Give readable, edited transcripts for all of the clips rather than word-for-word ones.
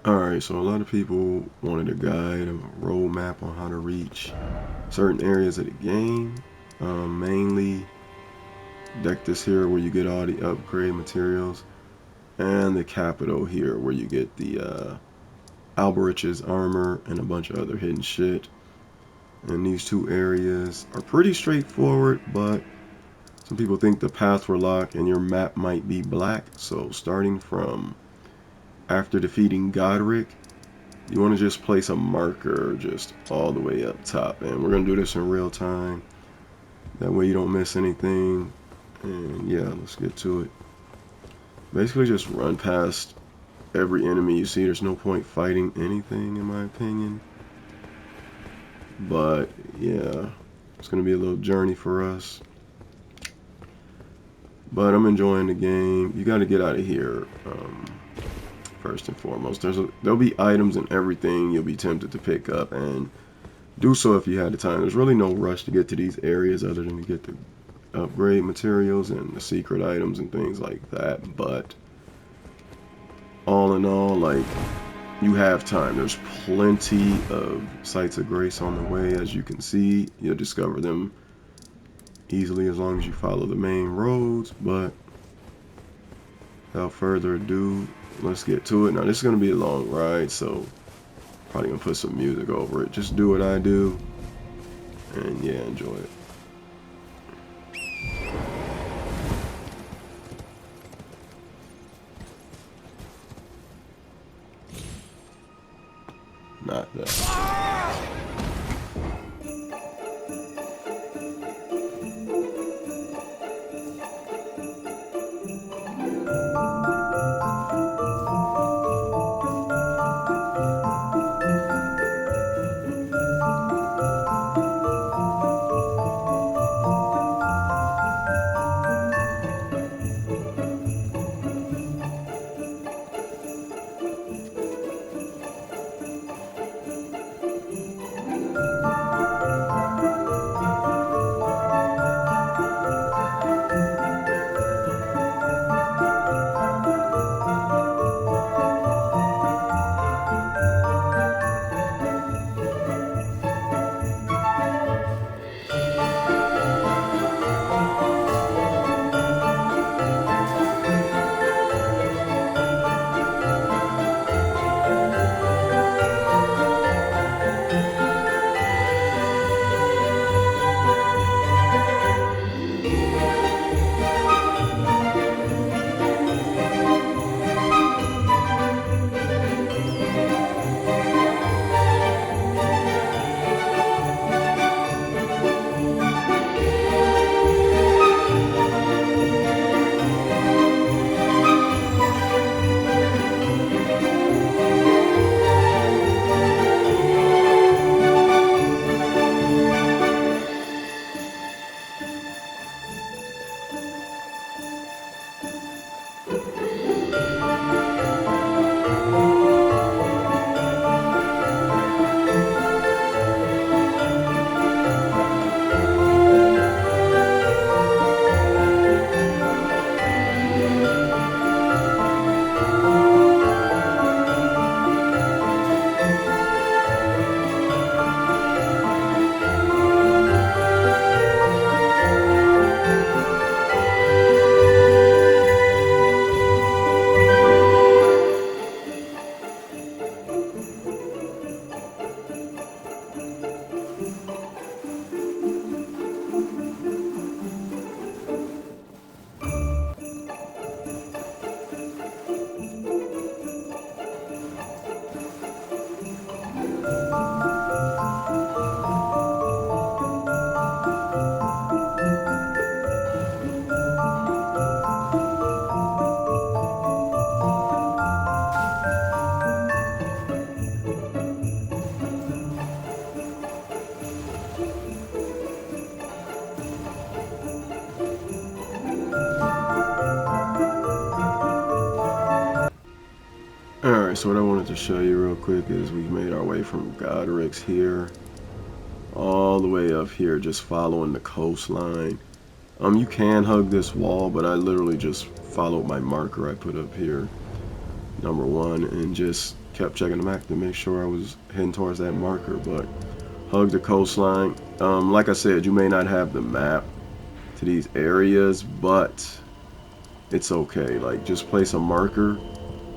Alright, so a lot of people wanted a guide, a roadmap on how to reach certain areas of the game. Mainly Dectus here where you get all the upgrade materials, and the Capital here where you get the Alberich's armor and a bunch of other hidden shit. And these two areas are pretty straightforward, but some people think the paths were locked and your map might be black. So starting from after defeating Godric, you want to just place a marker just all the way up top. And we're going to do this in real time. That way you don't miss anything. And yeah, let's get to it. Basically just run past every enemy you see. There's no point fighting anything in my opinion. But yeah, it's going to be a little journey for us. But I'm enjoying the game. You got to get out of here first and foremost. There'll be items and everything you'll be tempted to pick up, and do so if you had the time. There's really no rush to get to these areas other than to get the upgrade materials and the secret items and things like that. But all in all, like, you have time. There's plenty of sites of grace on the way. As you can see, you'll discover them easily as long as you follow the main roads. But without further ado, let's get to it. Now this is going to be a long ride, so probably going to put some music over it. Just do what I do, and yeah, enjoy it. Not that. Alright, so what I wanted to show you real quick is we've made our way from Godric's here all the way up here, just following the coastline. You can hug this wall, but I literally just followed my marker I put up here. number one, and just kept checking the map to make sure I was heading towards that marker. But hug the coastline. Like I said, you may not have the map to these areas, but it's okay. Like, just place a marker.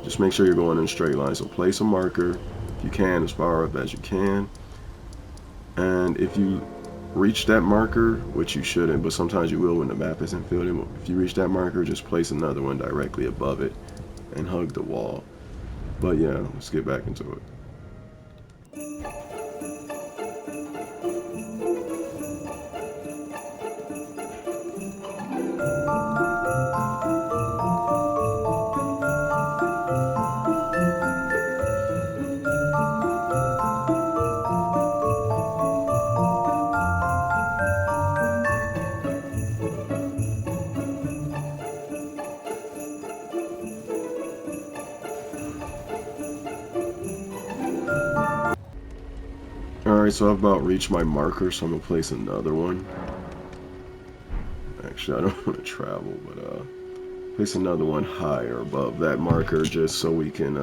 Just make sure you're going in a straight line. So place a marker if you can, as far up as you can. And if you reach that marker, which you shouldn't, but sometimes you will when the map isn't filled in, if you reach that marker, just place another one directly above it and hug the wall. But yeah, let's get back into it. Alright, so I've about reached my marker, so I'm going to place another one. Actually, I don't want to travel, but place another one higher above that marker just so we can,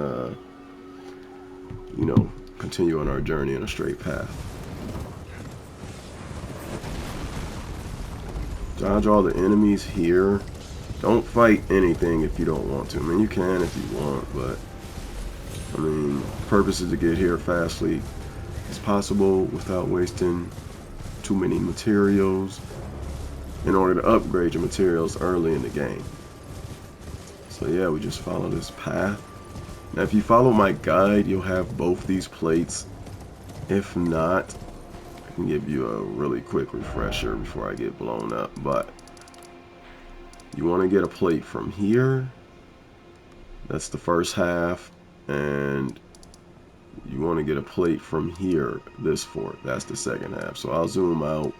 you know, continue on our journey in a straight path. Dodge all the enemies here. Don't fight anything if you don't want to. I mean, you can if you want, but I mean, the purpose is to get here fastly as possible without wasting too many materials in order to upgrade your materials early in the game. So yeah, we just follow this path. Now if you follow my guide, you'll have both these plates. If not, I can give you a really quick refresher before I get blown up. But you want to get a plate from here. That's the first half. And you want to get a plate from here, this fort. That's the second half. So I'll zoom out.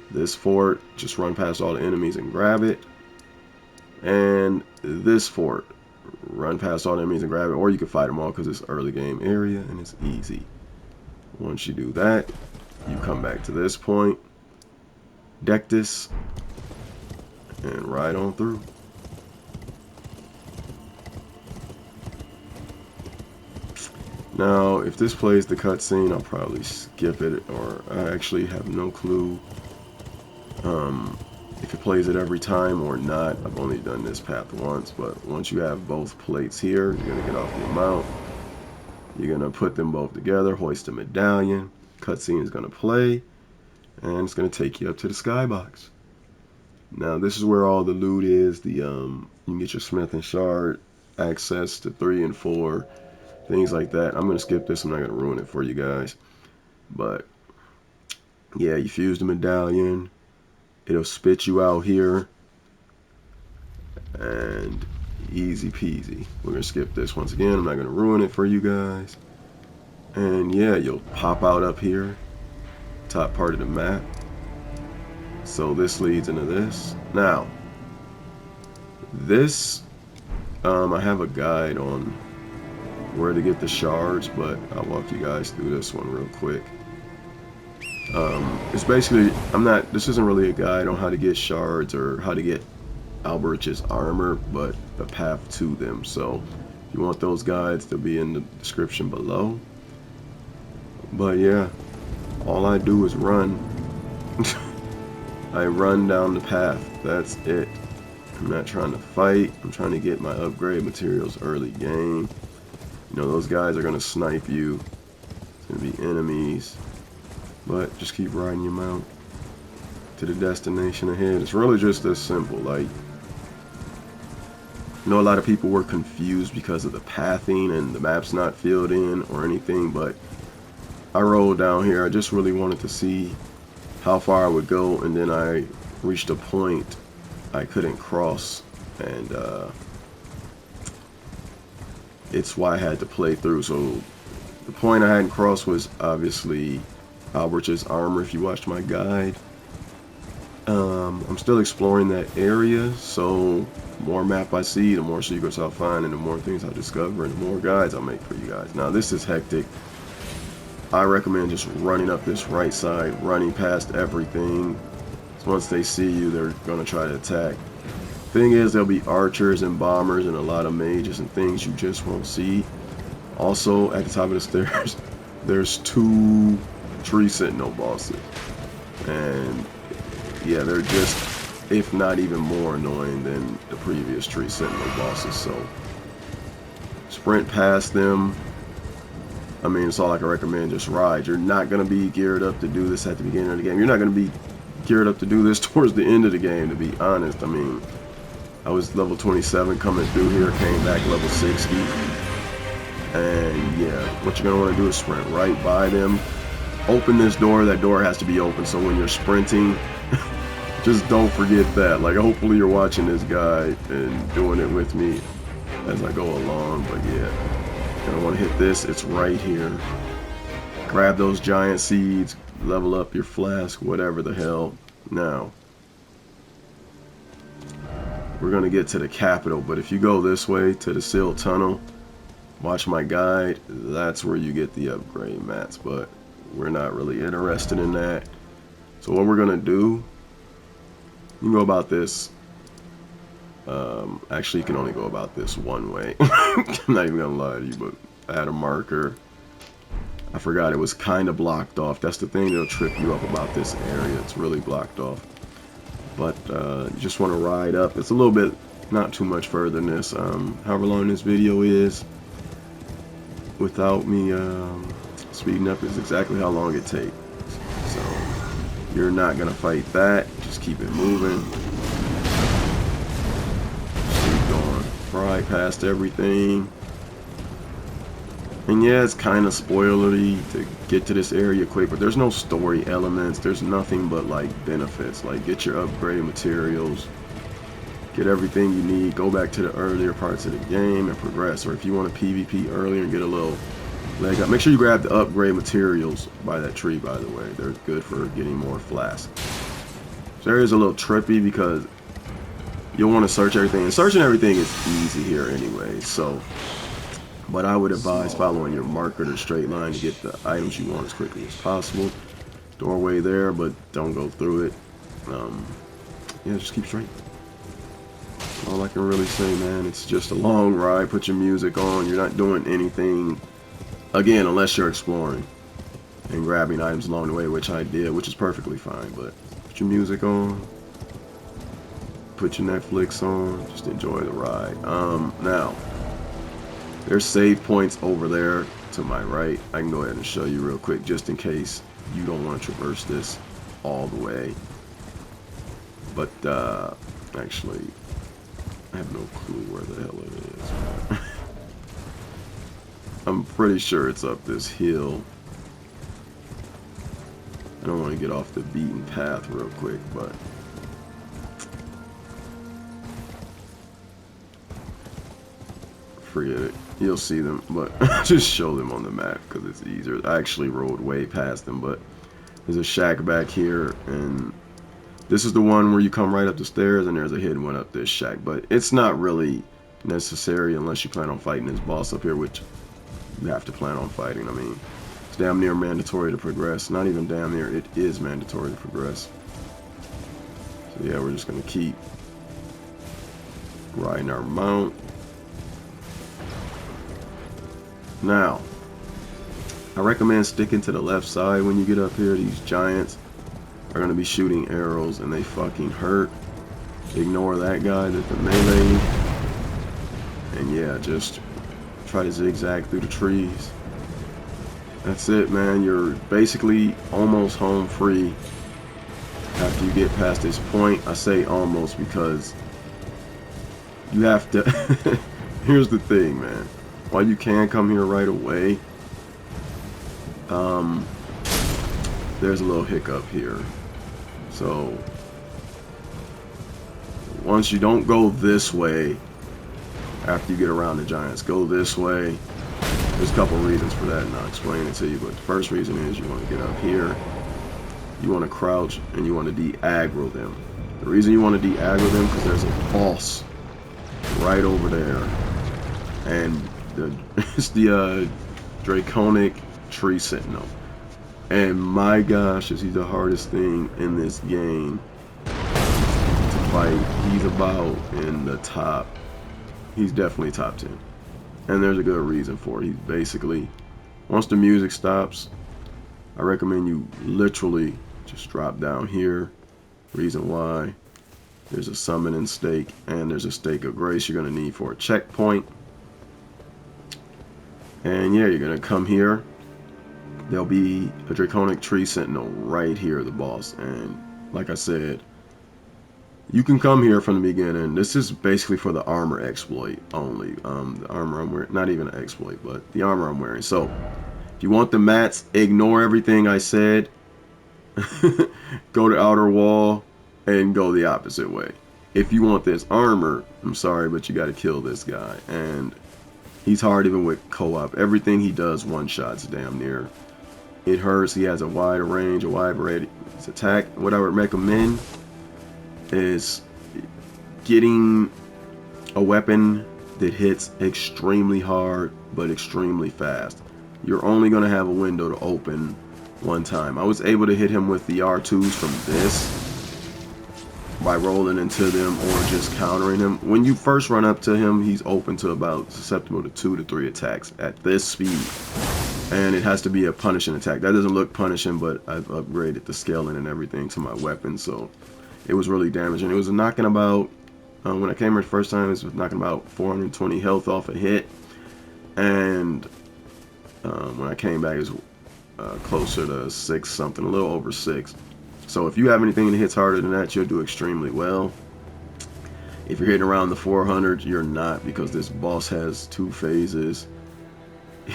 This fort, just run past all the enemies and grab it. And this fort, run past all the enemies and grab it. Or you can fight them all because it's early game area and it's easy. Once you do that, you come back to this point, Dectus, and ride on through. Now, if this plays the cutscene, I'll probably skip it, or I actually have no clue if it plays it every time or not. I've only done this path once, but once you have both plates here, you're going to get off the mount. You're going to put them both together, hoist a medallion. Cutscene is going to play, and it's going to take you up to the skybox. Now, this is where all the loot is. You can get your smith and shard, access to 3 and 4. Things like that. I'm going to skip this. I'm not going to ruin it for you guys. But, yeah, you fuse the medallion. It'll spit you out here. And easy peasy. We're going to skip this once again. I'm not going to ruin it for you guys. And, yeah, you'll pop out up here. Top part of the map. So this leads into this. Now, this, I have a guide on where to get the shards, but I'll walk you guys through this one real quick. It's basically, this isn't really a guide on how to get shards or how to get Alberic's armor, but the path to them. So if you want those guides, they'll be in the description below. But yeah, all I do is run. I run down the path. That's it. I'm not trying to fight. I'm trying to get my upgrade materials early game. You know, those guys are going to snipe you. It's going to be enemies. But just keep riding your mount to the destination ahead. It's really just this simple. Like, I know a lot of people were confused because of the pathing and the map's not filled in or anything, but I rolled down here. I just really wanted to see how far I would go, and then I reached a point I couldn't cross, and it's why I had to play through. So the point I hadn't crossed was obviously Alberic's armor, if you watched my guide. I'm still exploring that area, so the more map I see, the more secrets I'll find, and the more things I'll discover, and the more guides I'll make for you guys. Now this is hectic. I recommend just running up this right side, running past everything. So once they see you, they're going to try to attack. thing is, there'll be archers and bombers and a lot of mages and things you just won't see. Also, at the top of the stairs, there's 2 tree sentinel bosses. And yeah, they're just, if not even more annoying than the previous tree sentinel bosses. So sprint past them. I mean, it's all I can recommend, just ride. You're not going to be geared up to do this at the beginning of the game. You're not going to be geared up to do this towards the end of the game, to be honest. I mean, I was level 27 coming through here, came back level 60. And yeah, what you're going to want to do is sprint right by them. Open this door. That door has to be open, so when you're sprinting, just don't forget that. Like, hopefully you're watching this guide and doing it with me as I go along. But yeah, you're going to want to hit this. It's right here. Grab those giant seeds, level up your flask, whatever the hell. Now, we're going to get to the capital, but if you go this way to the sealed tunnel, watch my guide, that's where you get the upgrade mats, but we're not really interested in that. So what we're going to do, you can go about this, actually you can only go about this one way. I'm not even going to lie to you, but I had a marker. I forgot it was kind of blocked off. That's the thing that'll trip you up about this area. It's really blocked off. But you just want to ride up. It's a little bit, not too much further than this. However long this video is, without me speeding up, is exactly how long it takes. So you're not going to fight that. Just keep it moving. Keep going. Ride past everything. And yeah, it's kind of spoilery to get to this area quick, but there's no story elements. There's nothing but like benefits. Like, get your upgrade materials, get everything you need, go back to the earlier parts of the game and progress. Or if you want to PvP earlier and get a little leg up, make sure you grab the upgrade materials by that tree, by the way. They're good for getting more flasks. This area is a little trippy because you'll want to search everything, and searching everything is easy here anyway. So, but I would advise following your marker to straight line to get the items you want as quickly as possible. Doorway there, but don't go through it. Yeah, just keep straight. All I can really say, man. It's just a long ride. Put your music on. You're not doing anything, again, unless you're exploring and grabbing items along the way, which I did, which is perfectly fine. But put your music on. Put your Netflix on. Just enjoy the ride. Now, there's save points over there to my right. I can go ahead and show you real quick, just in case you don't want to traverse this all the way. But actually, I have no clue where the hell it is. I'm pretty sure it's up this hill. I don't want to get off the beaten path real quick, but forget it. You'll see them, but just show them on the map because it's easier. I actually rode way past them, but there's a shack back here, and this is the one where you come right up the stairs, and there's a hidden one up this shack. But it's not really necessary unless you plan on fighting this boss up here, which you have to plan on fighting. I mean, it's damn near mandatory to progress. Not even damn near, it is mandatory to progress. So yeah, we're just gonna keep riding our mount. Now, I recommend sticking to the left side when you get up here. These giants are going to be shooting arrows and they fucking hurt. Ignore that guy, that's the melee. And yeah, just try to zigzag through the trees. That's it, man. You're basically almost home free after you get past this point. I say almost because you have to... Here's the thing, man. While you can come here right away, there's a little hiccup here. So once you don't go this way after you get around the giants, go this way. There's a couple reasons for that, and I'll explain it to you. But the first reason is you want to get up here, you want to crouch, and you want to de-aggro them. The reason you want to de-aggro them because there's a boss right over there, and it's the draconic tree sentinel. And my gosh, is he the hardest thing in this game to fight, he's about in the top. He's definitely top 10. And there's a good reason for it. He's basically, once the music stops, I recommend you literally just drop down here. Reason why, there's a summoning stake and there's a stake of grace you're going to need for a checkpoint. And yeah, you're going to come here. There'll be a draconic tree sentinel right here, the boss. And like I said, you can come here from the beginning. This is basically for the armor exploit only. The armor I'm wearing, not even an exploit, but the armor I'm wearing. So if you want the mats, ignore everything I said. Go to outer wall and go the opposite way. If you want this armor, I'm sorry, but you got to kill this guy. And he's hard even with co-op. Everything he does one-shots damn near. It hurts. He has a wide range, a wide variety. His attack. What I would recommend is getting a weapon that hits extremely hard but extremely fast. You're only going to have a window to open one time. I was able to hit him with the R2s from this by rolling into them or just countering him. When you first run up to him, he's open to about susceptible to 2 to 3 attacks at this speed. And it has to be a punishing attack. That doesn't look punishing, but I've upgraded the scaling and everything to my weapon, so it was really damaging. It was knocking about, when I came here the first time, it was knocking about 420 health off a hit. And when I came back, it was closer to 6 something, a little over 6. So if you have anything that hits harder than that, you'll do extremely well. If you're hitting around the 400, you're not, because this boss has 2 phases.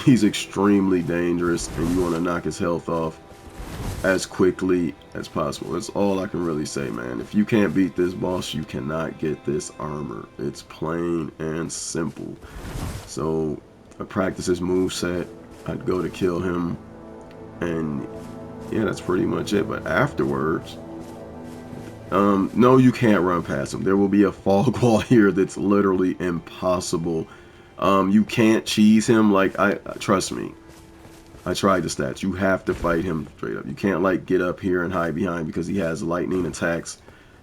He's extremely dangerous, and you want to knock his health off as quickly as possible. That's all I can really say, man. If you can't beat this boss, you cannot get this armor. It's plain and simple. So I practice his moveset. I'd go to kill him, and yeah, that's pretty much it. But afterwards, no, you can't run past him. There will be a fog wall here that's literally impossible. You can't cheese him. Like, trust me, I tried the stats. You have to fight him straight up. You can't like get up here and hide behind, because he has lightning attacks,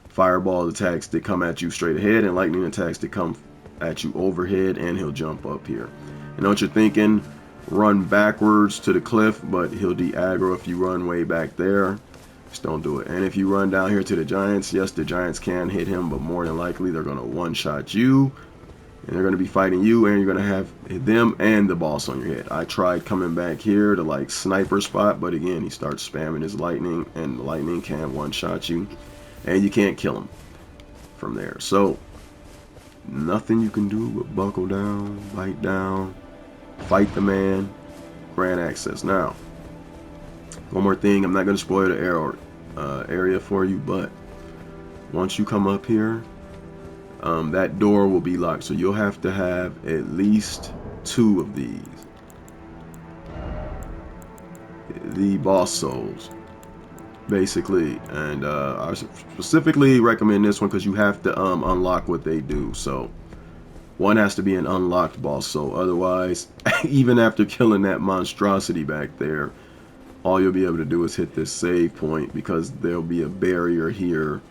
fireball attacks that come at you straight ahead, and lightning attacks that come at you overhead, and he'll jump up here. You know what you're thinking? Run backwards to the cliff, but he'll de-aggro if you run way back there. Just don't do it. And if you run down here to the giants, yes, the giants can hit him, but more than likely they're going to one-shot you. And they're going to be fighting you, and you're going to have them and the boss on your head. I tried coming back here to like sniper spot, but again, he starts spamming his lightning, and the lightning can one-shot you, and you can't kill him from there. So nothing you can do but buckle down, bite down, fight the man, grant access. Now, one more thing, I'm not going to spoil the area for you, but once you come up here, that door will be locked, so you'll have to have at least 2 of these, the boss souls, basically. And I specifically recommend this one because you have to unlock what they do. So one has to be an unlocked boss soul, otherwise even after killing that monstrosity back there, all you'll be able to do is hit this save point, because there'll be a barrier here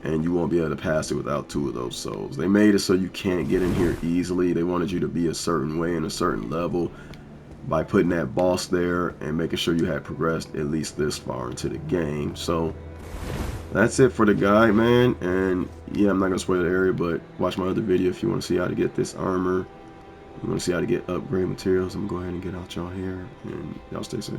and you won't be able to pass it without 2 of those souls. They made it so you can't get in here easily. They wanted you to be a certain way and a certain level by putting that boss there and making sure you had progressed at least this far into the game. So that's it for the guide, man. And yeah, I'm not gonna spoil the area, but watch my other video if you want to see how to get this armor. You want to see how to get upgrade materials. I'm gonna go ahead and get out y'all here, and y'all stay safe.